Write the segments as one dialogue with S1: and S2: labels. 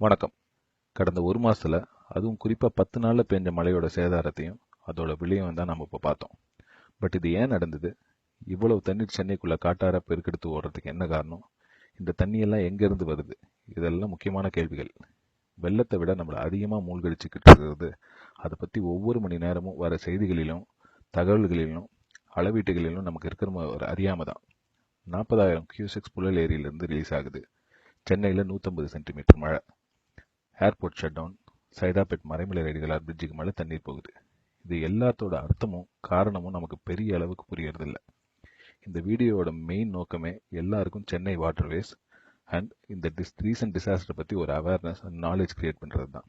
S1: வணக்கம். கடந்த ஒரு மாசத்துல அதுவும் குறிப்பா 10 நாள்ல பெஞ்ச மழையோட சேதாரத்தையும் அதோட விலையும் தான் நம்ம இப்ப பார்த்தோம். பட் இது ஏன் நடந்தது? இவ்வளவு தண்ணீர் சென்னைக்குள்ள காட்டார பெருக்கெடுத்து ஓடுறதுக்கு என்ன காரணம்? இந்த தண்ணி எல்லாம் எங்க இருந்து வருது? இதெல்லாம் முக்கியமான கேள்விகள். வெள்ளத்தை விட நம்மள அதிகமா மூழ்கடிச்சுக்கிட்டு இருக்கிறது அதை பத்தி ஒவ்வொரு மணி நேரமும் வர செய்திகளிலும் தகவல்களிலும் அளவீட்டுகளிலும் நமக்கு இருக்கிற ஒரு அறியாம தான். 40,000 கியூசெக்ஸ் புழல் ஏரியிலிருந்து ரிலீஸ் ஆகுது. சென்னையில 150 சென்டிமீட்டர் மழை. Airport shut down. Saidapet Maraimalai ரயில்களால் பிரிட்ஜுக்கு மேலே தண்ணீர் போகுது. இது எல்லாத்தோட அர்த்தமும் காரணமும் நமக்கு பெரிய அளவுக்கு புரியறதில்ல. இந்த வீடியோவோட மெயின் நோக்கமே எல்லாருக்கும் சென்னை வாட்டர்வேஸ் அண்ட் இந்த ரீசன்ட் டிசாஸ்டர் பற்றி ஒரு அவேர்னஸ் அண்ட் நாலேஜ் கிரியேட் பண்ணுறது தான்.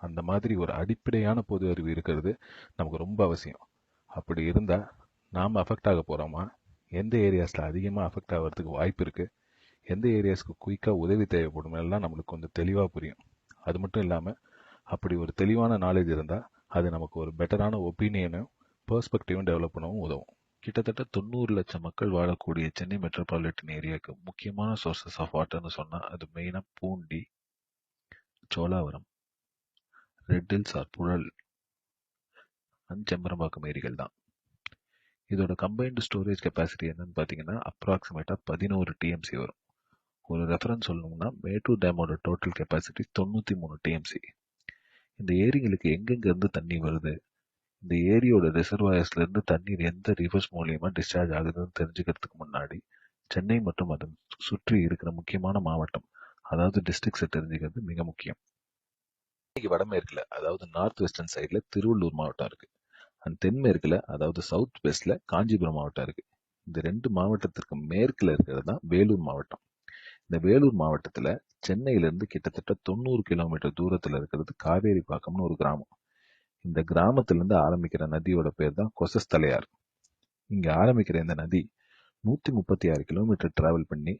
S1: அந்த மாதிரி ஒரு அடிப்படையான பொது அறிவு இருக்கிறது நமக்கு ரொம்ப அவசியம். அப்படி இருந்தால் நாம் அஃபெக்ட் ஆக போகிறோமா, எந்த ஏரியாஸில் அதிகமாக அஃபெக்ட் ஆகிறதுக்கு வாய்ப்பு இருக்குது, எந்த ஏரியாஸ்க்கு குயிக்காக உதவி தேவைப்படும் எல்லாம் நம்மளுக்கு கொஞ்சம் தெளிவாக புரியும். அது மட்டும் இல்லாமல் அப்படி ஒரு தெளிவான நாலேஜ் இருந்தால் அது நமக்கு ஒரு பெட்டரான ஒப்பீனியனும் பெர்ஸ்பெக்டிவும் டெவலப் பண்ணவும் உதவும். கிட்டத்தட்ட 90 லட்சம் மக்கள் வாழக்கூடிய சென்னை மெட்ரோபாலிட்டன் ஏரியாவுக்கு முக்கியமான சோர்சஸ் ஆஃப் வாட்டர்னு சொன்னால் அது மெயினாக Poondi, Cholavaram, Red Hills or Puzhal and Chembarambakkam ஏரிகள் தான். இதோட கம்பைன்டு ஸ்டோரேஜ் கெப்பாசிட்டி என்னன்னு பார்த்தீங்கன்னா அப்ராக்சிமேட்டாக 11 டிஎம்சி வரும். ஒரு ரெஃபரன்ஸ் சொல்லணும்னா மேட்டூர் டேமோட டோட்டல் கெப்பாசிட்டி 93 டிஎம்சி. இந்த ஏரிகளுக்கு எங்கெங்கிருந்து தண்ணி வருது, இந்த ஏரியோட ரிசர்வாயர்ஸ்ல இருந்து தண்ணீர் எந்த ரிவர்ஸ் மூலியமா டிஸ்சார்ஜ் ஆகுதுன்னு தெரிஞ்சுக்கிறதுக்கு முன்னாடி சென்னை மற்றும் அதன் சுற்றி இருக்கிற முக்கியமான மாவட்டம், அதாவது டிஸ்ட்ரிக்ட்ஸை தெரிஞ்சுக்கிறது மிக முக்கியம். இன்னைக்கு வடமேற்குல, அதாவது நார்த் வெஸ்டர்ன் சைட்ல திருவள்ளூர் மாவட்டம் இருக்கு. அண்ட் தென்மேற்குல, அதாவது சவுத் வெஸ்ட்ல காஞ்சிபுரம் மாவட்டம் இருக்கு. இந்த 2 மாவட்டத்திற்கு மேற்குல இருக்கிறது தான் வேலூர் மாவட்டம். இந்த வேலூர் மாவட்டத்துல சென்னையிலிருந்து கிட்டத்தட்ட 90 கிலோமீட்டர் தூரத்துல இருக்கிறது காவேரிப்பாக்கம்னு ஒரு கிராமம். இந்த கிராமத்திலிருந்து ஆரம்பிக்கிற நதியோட பேர் தான் கொசஸ்தலையார். இங்க ஆரம்பிக்கிற இந்த நதி 136 கிலோமீட்டர் டிராவல் பண்ணி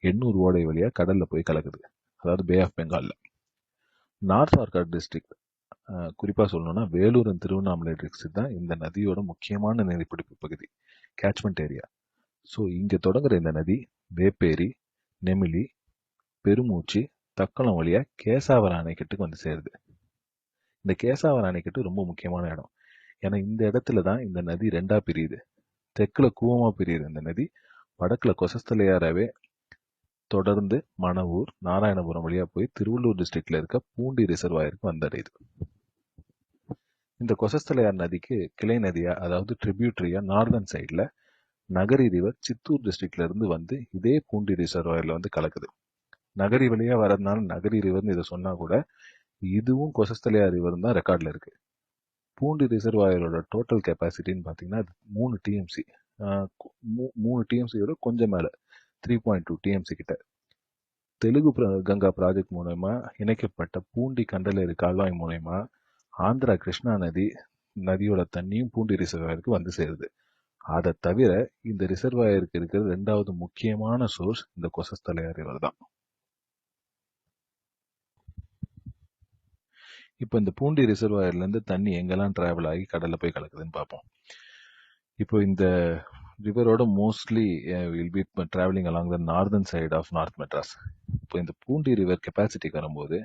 S1: 800 ஓடை வழியா கடல்ல போய் கலக்குது, அதாவது bay of பெங்கால்ல. North Arcot district, குறிப்பா சொல்லணும்னா வேலூர் அண்ட் திருவண்ணாமலை டிஸ்ட்ரிக்ட் தான் இந்த நதியோட முக்கியமான நீர்பிடிப்பு பகுதி, கேட்ச்மெண்ட் ஏரியா. ஸோ இங்க தொடங்குற இந்த நதி வேப்பேரி, நெமிலி, பெருமூச்சு, தக்கலம் வழியா கேசாவரம் அணைக்கட்டுக்கு வந்து சேருது. இந்த கேசாவரம் அணைக்கட்டு ரொம்ப முக்கியமான இடம். ஏன்னா இந்த இடத்துல தான் இந்த நதி 2ஆ பிரியுது. தெற்குல கூவமா பிரியுது இந்த நதி, வடக்குல கொசஸ்தலையாராவே தொடர்ந்து மணவூர், நாராயணபுரம் வழியா போய் திருவள்ளூர் டிஸ்ட்ரிக்ட்ல இருக்க பூண்டி ரிசர்வாயருக்கு வந்தடையுது. இந்த கொசஸ்தலையார் நதிக்கு கிளை நதியா, அதாவது ட்ரிபியூட்டரியா நார்தன் சைட்ல நகரி ரிவர் சித்தூர் டிஸ்ட்ரிக்ட்ல இருந்து வந்து இதே பூண்டி ரிசர்வாயர்ல வந்து கலக்குது. நகரி வழியா வரதுனால நகரி ரிவர்னு இதை சொன்னா கூட இதுவும் கொசஸ்தலையார் ரிவர் தான் ரெக்கார்ட்ல இருக்கு. பூண்டி ரிசர்வாயரோட டோட்டல் கெப்பாசிட்டின்னு பார்த்தீங்கன்னா 3 டிஎம்சி, 3 டிஎம்சியோட கொஞ்சம் மேல 3.2 டிஎம்சி கிட்ட. தெலுங்கு கங்கா ப்ராஜெக்ட் மூலயமா இணைக்கப்பட்ட பூண்டி கண்டலேறு கால்வாய் மூலயமா ஆந்திரா கிருஷ்ணா நதியோட தண்ணியும் பூண்டி ரிசர்வாயருக்கு வந்து சேருது. அதை தவிர இந்த ரிசர்வாயருக்கு இருக்கிற 2வது முக்கியமான சோர்ஸ் இந்த கொசஸ்தலையார் ரிவர் தான். இப்போ இந்த பூண்டி ரிசர்வாயர்ல இருந்து தண்ணி எங்கெல்லாம் டிராவல் ஆகி கடல்ல போய் கலக்குதுன்னு பார்ப்போம். இப்போ இந்த ரிவரோட mostly will be travelling along the northern side of north Madras. இப்போ இந்த பூண்டி ரிவர் கெப்பாசிட்டிக்கு வரும்போது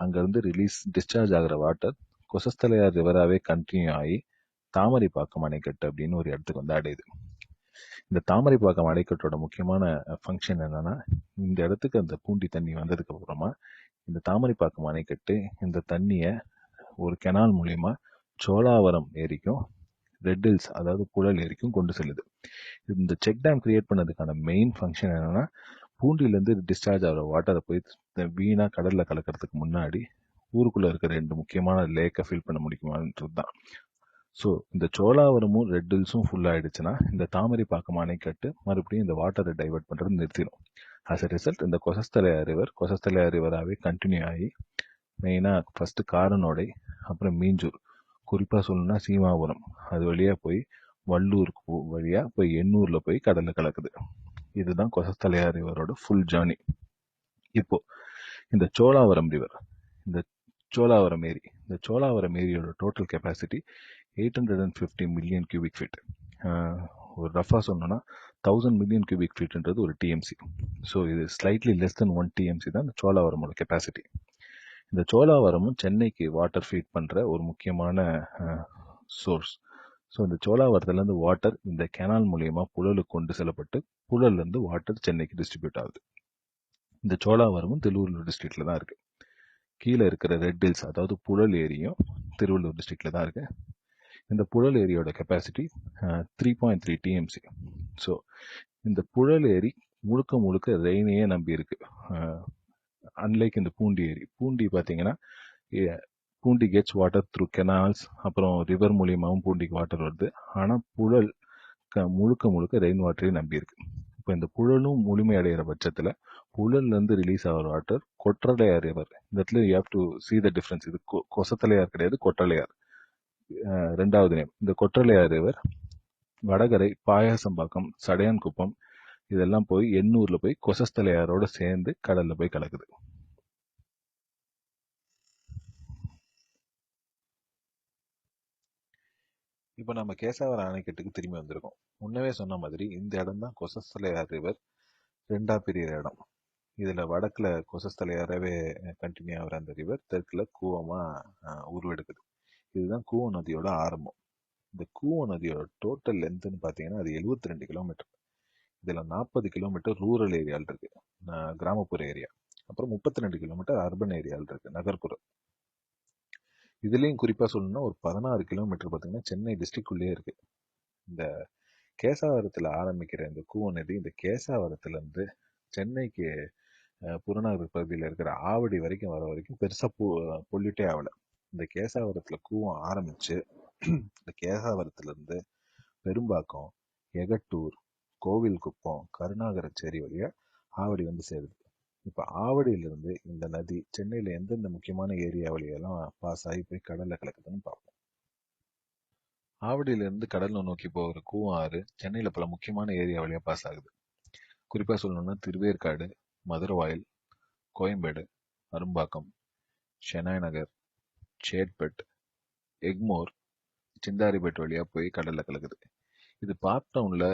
S1: அங்கேருந்து டிஸ்சார்ஜ் ஆகிற வாட்டர் கொசஸ்தலையார் ரிவராகவே கண்டினியூ ஆகி தாமரைப்பாக்கம் அணைக்கட்டு அப்படின்னு ஒரு இடத்துக்கு வந்து அடையுது. இந்த தாமரைப்பாக்கம் அணைக்கட்டோட முக்கியமான ஃபங்க்ஷன் என்னன்னா, இந்த இடத்துக்கு அந்த பூண்டி தண்ணி வந்ததுக்கு அப்புறமா இந்த தாமரைப்பாக்கம் அணைக்கட்டு இந்த தண்ணியை ஒரு கெனால் மூலியமா சோழாவரம் ஏரிக்கும் ரெட் ஹில்ஸ், அதாவது புழல் ஏரிக்கும் கொண்டு செல்லுது. இந்த செக் டேம் கிரியேட் பண்ணதுக்கான மெயின் ஃபங்க்ஷன் என்னன்னா, பூண்டிலேருந்து டிஸ்சார்ஜ் ஆகிற வாட்டரை போய் வீணா கடல்ல கலக்கிறதுக்கு முன்னாடி ஊருக்குள்ள இருக்கிற 2 முக்கியமான லேக்கை ஃபில் பண்ண முடியுமான்றது தான். ஸோ இந்த சோழாவரமும் ரெட் ஹில்ஸும் ஃபுல் ஆயிடுச்சுன்னா இந்த தாமரைப்பாக்கம் அணைக்கட்டு மறுபடியும் இந்த வாட்டரை டைவெர்ட் பண்றது நிறுத்திடும். ஆஸ் அ ரிசல்ட் இந்த கொசஸ்தலையார் ரிவராகவே கண்டினியூ ஆகி மெயினாக ஃபர்ஸ்ட் காரனோடை, அப்புறம் மீஞ்சூர், குறிப்பாக சொல்லணும்னா சீமாபுரம், அது வழியாக போய் வள்ளூருக்கு வழியாக போய் எண்ணூரில் போய் கடலில் கலக்குது. இதுதான் கொசஸ்தலையார் ரிவரோட ஃபுல் ஜேர்னி. இப்போ இந்த சோழாவரம் ரிவர், இந்த சோழாவரம் ஏரியோட total capacity 850 million cubic feet. ஒரு ரஃபாக சொன்னோன்னா 1000 மில்லியன் கியூபிக் ஃபீட்ன்றது ஒரு டிஎம்சி. ஸோ இது ஸ்லைட்லி லெஸ் தென் 1 டிஎம்சி தான் இந்த சோழாவரமோட கெப்பாசிட்டி. இந்த சோலாவரமும் சென்னைக்கு வாட்டர் ஃபீட் பண்ணுற ஒரு முக்கியமான சோர்ஸ். ஸோ இந்த சோலாவரத்துலேருந்து வாட்டர் இந்த கேனால் மூலியமாக புழலுக்கு கொண்டு செல்லப்பட்டு புழல்லேருந்து வாட்டர் சென்னைக்கு டிஸ்ட்ரிபியூட் ஆகுது. இந்த சோலாவரமும் திருவள்ளூர் டிஸ்ட்ரிக்டில் தான் இருக்குது. கீழே இருக்கிற ரெட் ஹில்ஸ், அதாவது புழல் ஏரியும் திருவள்ளூர் டிஸ்ட்ரிக்டில் தான் இருக்குது. இந்த புழல் ஏரியோட கெப்பாசிட்டி 3.3 டிஎம்சி. ஸோ இந்த புழல் ஏரி முழுக்க முழுக்க ரெயினையே நம்பி இருக்கு. அன்லைக் இந்த பூண்டி ஏரி, பூண்டி பார்த்தீங்கன்னா Poondi gets water through canals, அப்புறம் ரிவர் மூலியமாகவும் பூண்டிக்கு வாட்டர் வருது. ஆனால் புழல் முழுக்க முழுக்க ரெயின் வாட்டரையும் நம்பி இருக்கு. இப்போ இந்த புழலும் முழுமையடைகிற பட்சத்தில் புழல்லேருந்து ரிலீஸ் ஆகிற வாட்டர் கொற்றலையார் ரிவர். இந்த இடத்துல you have to see the difference. இது கொசத்தலையார் கிடையாது, கொற்றலையார். ரெண்டாவது நேம். இந்த கொற்றலையார் ரிவர் வடகரை, பாயாசம்பாக்கம், சடையான்குப்பம் இதெல்லாம் போய் எண்ணூர்ல போய் கொசஸ்தலையாரோட சேர்ந்து கடல்ல போய் கலக்குது. இப்போ நம்ம கேசாவரம் அணைக்கட்டுக்கு திரும்பி வந்திருக்கோம். முன்னவே சொன்ன மாதிரி இந்த இடம் தான் கொசஸ்தலையார் ரிவர் ரெண்டா பிரியிற இடம். இதுல வடக்குல கொசஸ்தலையாரவே கண்டினியூ ஆகிற அந்த ரிவர் தெற்குல கூவமா உருவெடுக்குது. இதுதான் கூவ நதியோட ஆரம்பம். இந்த கூவ நதியோட டோட்டல் லென்த்னு பார்த்தீங்கன்னா அது 72 கிலோமீட்டர். இதில் 40 கிலோமீட்டர் ரூரல் ஏரியாவில் இருக்கு, கிராமப்புற ஏரியா. அப்புறம் 32 கிலோமீட்டர் அர்பன் ஏரியாவில் இருக்கு, நகர்ப்புறம். இதுலேயும் குறிப்பாக சொல்லணும்னா ஒரு 16 கிலோமீட்டர் பார்த்தீங்கன்னா சென்னை டிஸ்ட்ரிக்ட்குள்ளேயே இருக்கு. இந்த கேசாவரத்தில் ஆரம்பிக்கிற இந்த கூவ நதி இந்த கேசாவரத்துலேருந்து சென்னைக்கு புறநகர் பகுதியில் இருக்கிற ஆவடி வரைக்கும் வர வரைக்கும் பெருசாக பொல்யூட்டே ஆகலை. இந்த கேசாவரத்தில் கூவம் ஆரம்பிச்சு இந்த கேசாவரத்துலேருந்து பெரும்பாக்கம், எகட்டூர், கோவில்குப்பம், கருணாகரச்சேரி வழியா ஆவடி வந்து சேருது. இப்போ ஆவடியிலிருந்து இந்த நதி சென்னையில் எந்தெந்த முக்கியமான ஏரியா வழியெல்லாம் பாஸ் ஆகி போய் கடல்ல கலக்குதுன்னு பார்ப்போம். ஆவடியிலிருந்து கடலை நோக்கி போகிற கூவம் ஆறு சென்னையில் பல முக்கியமான ஏரியா வழியா பாஸ் ஆகுது. குறிப்பாக சொல்லணும்னா திருவேற்காடு, மதுரவாயல், கோயம்பேடு, அரும்பாக்கம், ஷெனாய் நகர், சேட்பட், எக்மோர், சிந்தாரிபேட் வழியா போய் கடல்ல கலக்குது. இது பார்க் டவுன்ல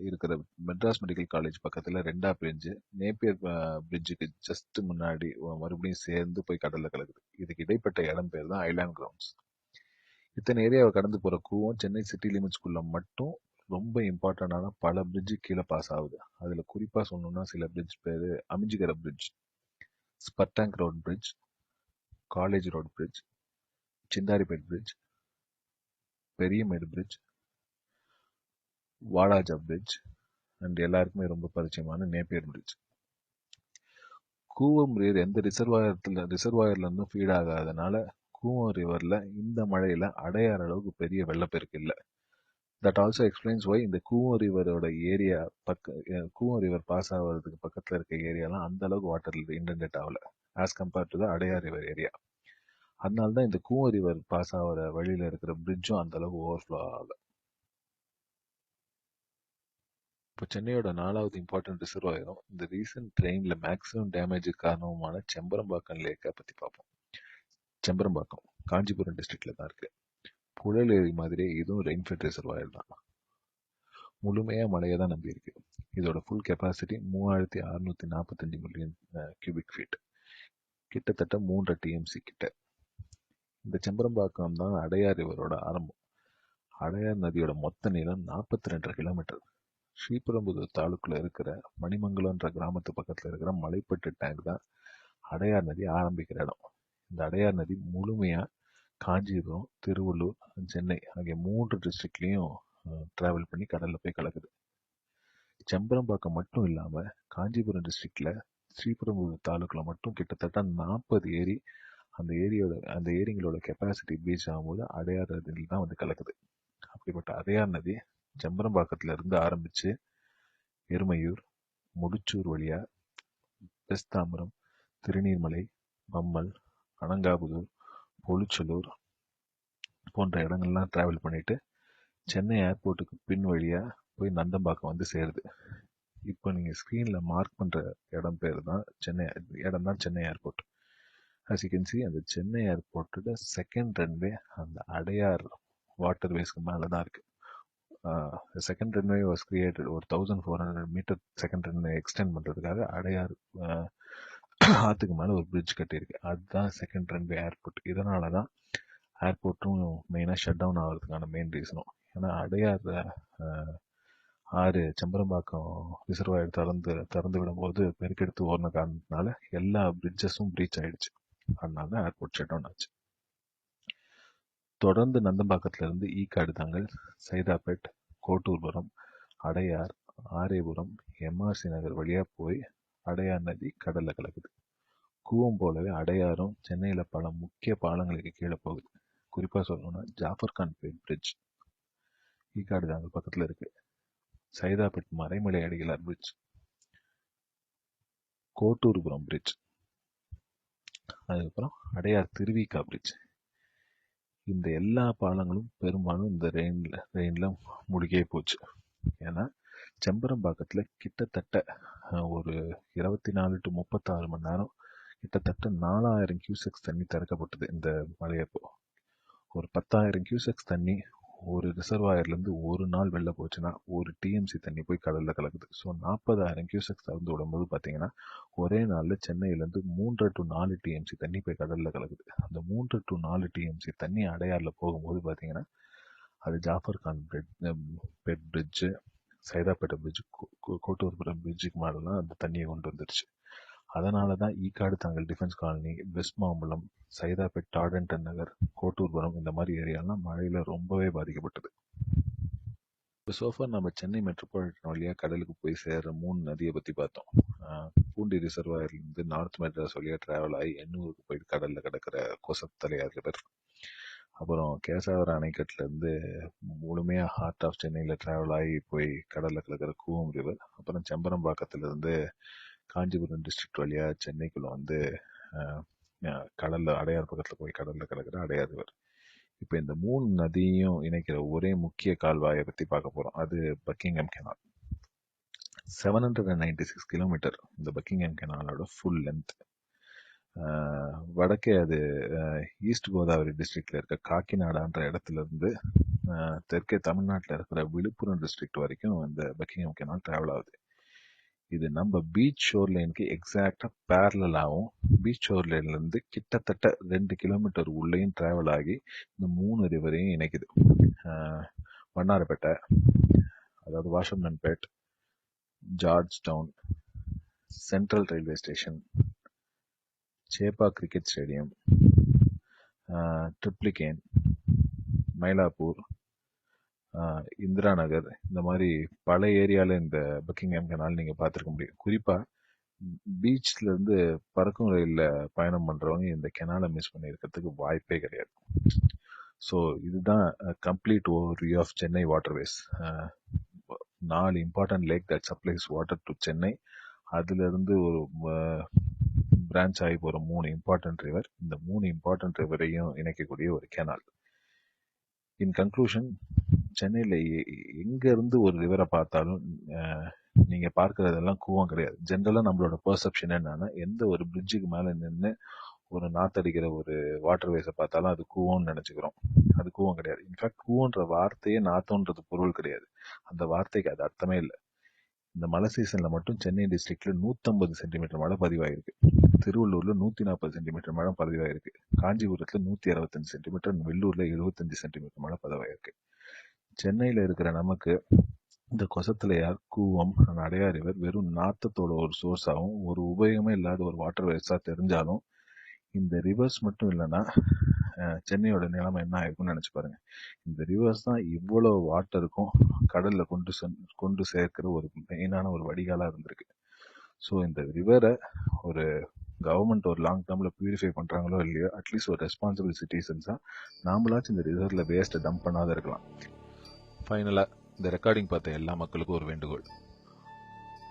S1: இருக்கிற மெட்ராஸ் மெடிக்கல் காலேஜ் பக்கத்துல ரெண்டா பிரிஞ்சு நேப்பியர் பிரிட்ஜுக்கு ஜஸ்ட் முன்னாடி மறுபடியும் சேர்ந்து போய் கடல்ல கலக்குது. இதுக்கு இடைப்பட்ட இடம் பேர் தான் ஐலாண்ட் கிரவுண்ட்ஸ். இத்தனை ஏரியாவை கடந்து போற கூவம் சென்னை சிட்டி லிமிட்ஸ்குள்ள மட்டும் ரொம்ப இம்பார்ட்டண்டான பல பிரிட்ஜு கீழே பாஸ் ஆகுது. அதுல குறிப்பா சொல்லணும்னா சில பிரிட்ஜ் பேரு Aminjikarai bridge, spur tank road bridge, college road bridge, Chintadripet bridge, Periamet bridge, Walajah bridge and எல்லாருக்குமே ரொம்ப பரிச்சயமான நேப்பியர் பிரிட்ஜ். கூவம் ரிவர் எந்த ரிசர்வாயர்ல இருந்தும் ஃபீட் ஆகாதனால கூவம் ரிவர்ல இந்த மழையில அடையாற அளவுக்கு பெரிய வெள்ளப்பெருக்கு இல்லை. தட் ஆல்சோ எக்ஸ்பிளைன்ஸ் ஒய் இந்த கூவம் ரிவரோட ஏரியா கூவம் ரிவர் பாஸ் ஆகிறதுக்கு பக்கத்துல இருக்க ஏரியாலாம் அந்த அளவுக்கு வாட்டர்ல இன்டென்டேட் ஆகல as compared to the Adyar river area. அதனால தான் இந்த கூவம் ரிவர் பாஸ் ஆகிற வழியில இருக்கிற பிரிட்ஜும் அந்த அளவுக்கு ஓவர்ஃப்ளோ ஆகல. இப்போ சென்னையோட 4வது இம்பார்ட்டன்ட் ரிசர்வாயரும் இந்த ரீசன்ட் ரெயின்ல மேக்ஸிமம் டேமேஜுக்கு காரணமான செம்பரம்பாக்கம் லேக்கை பற்றி பார்ப்போம். செம்பரம்பாக்கம் காஞ்சிபுரம் டிஸ்ட்ரிக்ட்ல தான் இருக்கு. புழல் ஏரி மாதிரியே இதுவும் ரெயின்ஃபெட் ரிசர்வாயர் தான். முழுமையாக மழையை தான் நம்பி இருக்கு. இதோட full capacity 3645 million cubic feet, கிட்டத்தட்ட 3 டிஎம்சி கிட்ட. இந்த செம்பரம்பாக்கம் தான் அடையார் ரிவரோட ஆரம்பம். அடையார் நதியோட மொத்த நீளம் 42 கிலோமீட்டர். ஸ்ரீபெரும்புதூர் தாலுக்குல இருக்கிற மணிமங்கலம்ன்ற கிராமத்து பக்கத்துல இருக்கிற மலைப்பட்டு டேங்க் தான் அடையார் நதி ஆரம்பிக்கிற இடம். இந்த அடையார் நதி முழுமையா காஞ்சிபுரம், திருவள்ளூர், சென்னை ஆகிய 3 டிஸ்ட்ரிக்ட்லயும் டிராவல் பண்ணி கடல்ல போய் கலக்குது. செம்பரம்பாக்கம் மட்டும் இல்லாம காஞ்சிபுரம் டிஸ்ட்ரிக்ட்ல ஸ்ரீபெரும்புதூர் தாலுக்குல மட்டும் கிட்டத்தட்ட 40 ஏரி அந்த ஏரிங்களோட கெப்பாசிட்டி பீச் ஆகும்போது அடையார் நதியில் தான் வந்து கலக்குது. அப்படிப்பட்ட அடையார் நதி செம்பரம்பாக்கத்துல இருந்து ஆரம்பிச்சு எருமையூர், முடிச்சூர் வழியா பெஸ்தாம்பரம், திருநீர்மலை, பம்மல், அனங்காபுதூர், பொலிச்சலூர் போன்ற இடங்கள்லாம் டிராவல் பண்ணிட்டு சென்னை ஏர்போர்ட்டுக்கு பின் வழியா போய் நந்தம்பாக்கம் வந்து சேருது. இப்போ நீங்க ஸ்க்ரீன்ல மார்க் பண்ற இடம் பேர் தான் Chennai airport. As you can see, அந்த சென்னை ஏர்போர்ட்டோட செகண்ட் ரன்வே அந்த அடையார் வாட்டர் வேஸ்க்கு மேலே தான் இருக்கு. செகண்ட் ரன்வே வாஸ் கிரியேட்டட் ஒரு 1400 மீட்டர் செகண்ட் ரன்வே எக்ஸ்டெண்ட் பண்ணுறதுக்காக அடையார் ஆற்றுக்கு மேலே ஒரு பிரிட்ஜ் கட்டியிருக்கு. அதுதான் செகண்ட் ரன்வே ஏர்போர்ட். இதனால தான் ஏர்போர்ட்டும் மெயினாக ஷட் டவுன் ஆகிறதுக்கான மெயின் ரீசனும். ஏன்னா அடையார் ஆறு செம்பரம்பாக்கம் ரிசர்வாயர் திறந்து விடும்போது பெருக்கெடுத்து ஓடின காரணத்தினால எல்லா பிரிட்ஜஸும் ப்ரீச் ஆயிடுச்சு. அதனால தான் ஏர்போர்ட் ஷட் டவுன் ஆச்சு. தொடர்ந்து நந்தம்பாக்கத்துல இருந்து ஈக்காடு தாங்கல், சைதாப்பேட், கோட்டூர்புரம், அடையார், ஆரேபுரம், எம்ஆர்சி நகர் வழியா போய் அடையார் நதி கடல்ல கலக்குது. கூவம் போலவே அடையாறும் சென்னையில பல முக்கிய பாலங்களுக்கு கீழே போகுது. குறிப்பா சொல்லணும்னா ஜாஃபர் கான் பிரிட்ஜ் ஈக்காடு தாங்கல் பக்கத்துல இருக்கு. சைதாப்பேட் மறைமலை அடிகளார் பிரிட்ஜ், கோட்டூர்புரம் பிரிட்ஜ், அதுக்கப்புறம் அடையார் திருவிக்கா பிரிட்ஜ். இந்த எல்லா பாலங்களும் பெரும்பாலும் இந்த ரெயின்ல முழுகியே போச்சு. ஏன்னா செம்பரம்பாக்கத்தில் கிட்டத்தட்ட ஒரு 24 to 36 மணி நேரம் கிட்டத்தட்ட 4000 கியூசெக்ஸ் தண்ணி திறக்கப்பட்டது. இந்த மழையப்போ ஒரு 10,000 கியூசெக்ஸ் தண்ணி ஒரு ரிசர்வாயர்லேருந்து ஒரு நாள் வெளில போச்சுன்னா ஒரு டிஎம்சி தண்ணி போய் கடலில் கலக்குது. ஸோ 40,000 கியூசெக்ஸ் திறந்து விடும்போது பார்த்தீங்கன்னா ஒரே நாளில் சென்னையிலேருந்து 3 to 4 டிஎம்சி தண்ணி போய் கடலில் கலக்குது. அந்த 3 to 4 டிஎம்சி தண்ணி அடையாறில் போகும்போது பார்த்தீங்கன்னா அது ஜாஃபர் கான் பிரிட்ஜு, சைதாப்பேட்டை பிரிட்ஜு, கோட்டூர்புரம் பிரிட்ஜுக்கு மேலாம் அந்த தண்ணியை கொண்டு வந்துருச்சு. அதனால தான் Ekkadu Thangal defence colony, west Mambalam, Saidapet Todhunter Nagar, Kotturpuram இந்த மாதிரி ஏரியாலாம் மழையில் ரொம்பவே பாதிக்கப்பட்டது. இப்போ சோஃபா நம்ம சென்னை மெட்ரோபாலிட்டன் வழியாக கடலுக்கு போய் சேர்ற 3 நதியை பற்றி பார்த்தோம். பூண்டி ரிசர்வாயர்லேருந்து நார்த் மெட்ராஸ் வழியாக ட்ராவல் ஆகி எண்ணூருக்கு போய் கடலில் கிடக்கிற கொசத்தலையார் ரிவர், அப்புறம் கேசாவரம் அணைக்கட்டிலேருந்து முழுமையாக ஹார்ட் ஆஃப் சென்னையில் ட்ராவல் ஆகி போய் கடலில் கிடக்கிற கூவம் ரிவர், அப்புறம் செம்பரம்பாக்கத்துலேருந்து காஞ்சிபுரம் டிஸ்ட்ரிக்ட் வழியாக சென்னைக்குள்ளே வந்து கடலில் அடையார் பக்கத்தில் போய் கடலில் கிடக்கிற அடையார் ரிவர். இப்போ இந்த 3 நதியும் இணைக்கிற ஒரே முக்கிய கால்வாயை பற்றி பார்க்க போகிறோம். அது பக்கிங்ஹாம் கெனால். 796 கிலோமீட்டர் இந்த பக்கிங்ஹாம் கெனாலோட ஃபுல் லென்த். வடக்கே அது ஈஸ்ட் கோதாவரி டிஸ்ட்ரிக்ட்ல இருக்க காக்கிநாடான்ற இடத்துல இருந்து தெற்கே தமிழ்நாட்டில் இருக்கிற விழுப்புரம் டிஸ்ட்ரிக்ட் வரைக்கும் இந்த பக்கிங்ஹாம் கெனால் டிராவல் ஆகுது. இது நம்ம பீச் ஷோர் லைனுக்கு எக்ஸாக்டா பேரலாகவும் பீச் ஷோர் லைன்ல இருந்து கிட்டத்தட்ட 2 கிலோமீட்டர் உள்ளேயும் டிராவல் ஆகி இந்த 3 ரிவரையும் இணைக்குது. வண்ணாரப்பேட்டை, அதாவது Washermanpet, George town, central railway station, Chepauk cricket stadium, Triplicane, Mylapore, Indira Nagar, இந்த மாதிரி பல ஏரியாவில் இந்த பக்கிங்ஹாம் கெனால் நீங்கள் பார்த்துருக்க முடியும். குறிப்பாக பீச்ல இருந்து பறக்கும் ரயிலில் பயணம் பண்ணுறவங்க இந்த கெனாலை மிஸ் பண்ணியிருக்கிறதுக்கு வாய்ப்பே கிடையாது. ஸோ இதுதான் complete overview of Chennai waterways. 4 important lake that supplies water to Chennai. அதுலேருந்து ஒரு பிரான்ச் ஆகி போகிற 3 இம்பார்ட்டன்ட் ரிவர். இந்த 3 இம்பார்ட்டன்ட் ரிவரையும் இணைக்கக்கூடிய ஒரு கெனால். இன் கன்க்ளூஷன், சென்னையில் எங்கேருந்து ஒரு ரிவரை பார்த்தாலும் நீங்கள் பார்க்குறதெல்லாம் கூவம் கிடையாது. ஜென்ரலாக நம்மளோட பெர்செப்ஷன் என்னன்னா, எந்த ஒரு பிரிட்ஜுக்கு மேலே நின்று ஒரு நாத்தடிக்கிற ஒரு வாட்டர்வேஸை பார்த்தாலும் அது கூவம்னு நினச்சிக்கிறோம். அது கூவம் கிடையாது. இன்ஃபேக்ட் கூவன்ற வார்த்தையே நாத்தோன்றது பொருள் கிடையாது. அந்த வார்த்தைக்கு அது அர்த்தமே இல்லை. இந்த மழை சீசனில் மட்டும் சென்னை டிஸ்ட்ரிக்டில் 150 சென்டிமீட்டர் மழை பதிவாயிருக்கு. திருவள்ளூரில் 140 சென்டிமீட்டர் மழை பதிவாயிருக்கு. காஞ்சிபுரத்தில் 165 சென்டிமீட்டர், வெள்ளூரில் 75 சென்டிமீட்டர் மழை பதிவாயிருக்கு. சென்னையில் இருக்கிற நமக்கு இந்த கொசத்தலையார், கூவம், அடையார் ரிவர் வெறும் நாத்தத்தோட ஒரு சோர்ஸாகவும் ஒரு உபயோகமே இல்லாத ஒரு வாட்டர் வேஸாக தெரிஞ்சாலும் இந்த ரிவர்ஸ் மட்டும் இல்லைன்னா சென்னையோட நிலைமை என்ன ஆயிருக்கும்னு நினச்சி பாருங்க. இந்த ரிவர்ஸ் தான் இவ்வளோ வாட்டருக்கும் கடலில் கொண்டு சேர்க்கிற ஒரு மெயினான ஒரு வடிகாலாக இருந்திருக்கு. ஸோ இந்த ரிவரை ஒரு கவர்மெண்ட் ஒரு லாங் டேர்மில் பியூரிஃபை பண்ணுறாங்களோ இல்லையோ, அட்லீஸ்ட் ஒரு ரெஸ்பான்சிபிள் சிட்டிசன்ஸாக நாமளாச்சும் இந்த ரிவரில் வேஸ்ட்டை டம்ப் பண்ணாத இருக்கலாம். ஃபைனலாக இந்த ரெக்கார்டிங் பார்த்த எல்லா மக்களுக்கும் ஒரு வேண்டுகோள்.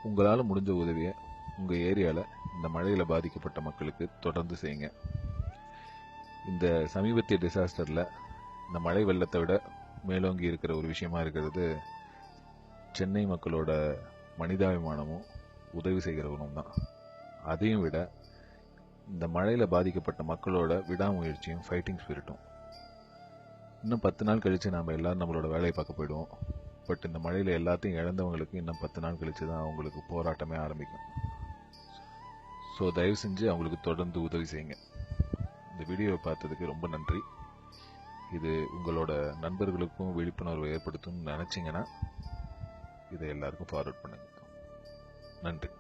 S1: உங்களால் முடிஞ்ச உதவியை உங்கள் ஏரியாவில் இந்த மழையில் பாதிக்கப்பட்ட மக்களுக்கு தொடர்ந்து செய்யுங்க. இந்த சமீபத்திய டிசாஸ்டரில் இந்த மழை வெள்ளத்தை விட மேலோங்கி இருக்கிற ஒரு விஷயமா இருக்கிறது சென்னை மக்களோட மனிதாபிமானமும் உதவி செய்கிறவனும் தான். அதையும் விட இந்த மழையில் பாதிக்கப்பட்ட மக்களோட விடாமுயற்சியும் ஃபைட்டிங் ஸ்பிரிட்டும். இன்னும் 10 நாள் கழித்து நாம் எல்லோரும் நம்மளோட வேலையை பார்க்க போயிடுவோம். பட் இந்த மழையில் எல்லாத்தையும் இழந்தவங்களுக்கு இன்னும் 10 நாள் கழித்து தான் அவங்களுக்கு போராட்டமே ஆரம்பிக்கும். ஸோ தயவு செஞ்சு அவங்களுக்கு தொடர்ந்து உதவி செய்யுங்க. இந்த வீடியோவை பார்த்ததுக்கு ரொம்ப நன்றி. இது உங்களோட நண்பர்களுக்கும் விழிப்புணர்வு ஏற்படுத்தும்னு நினச்சிங்கன்னா இதை எல்லாருக்கும் ஃபார்வர்ட் பண்ணுங்க. நன்றி.